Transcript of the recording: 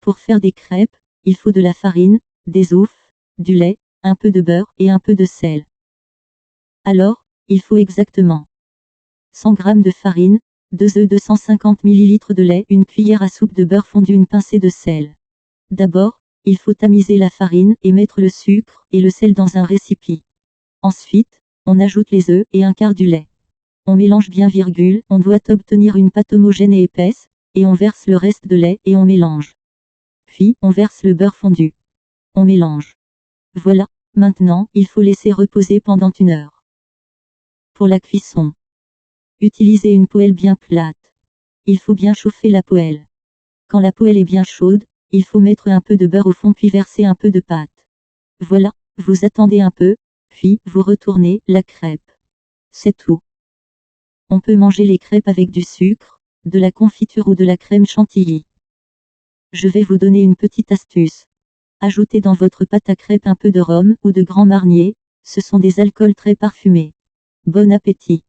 Pour faire des crêpes, il faut de la farine, des œufs, du lait, un peu de beurre et un peu de sel. Alors, il faut exactement 100 g de farine, 2 œufs, 250 ml de lait, une cuillère à soupe de beurre fondu, une pincée de sel. D'abord, il faut tamiser la farine et mettre le sucre et le sel dans un récipient. Ensuite, on ajoute les œufs et un quart du lait. On mélange bien, on doit obtenir une pâte homogène et épaisse, et on verse le reste de lait et on mélange. Puis, on verse le beurre fondu. On mélange. Voilà, maintenant, il faut laisser reposer pendant 1 heure. Pour la cuisson, utilisez une poêle bien plate. Il faut bien chauffer la poêle. Quand la poêle est bien chaude, il faut mettre un peu de beurre au fond puis verser un peu de pâte. Voilà, vous attendez un peu, puis vous retournez la crêpe. C'est tout. On peut manger les crêpes avec du sucre, de la confiture ou de la crème chantilly. Je vais vous donner une petite astuce. Ajoutez dans votre pâte à crêpes un peu de rhum ou de Grand Marnier, ce sont des alcools très parfumés. Bon appétit!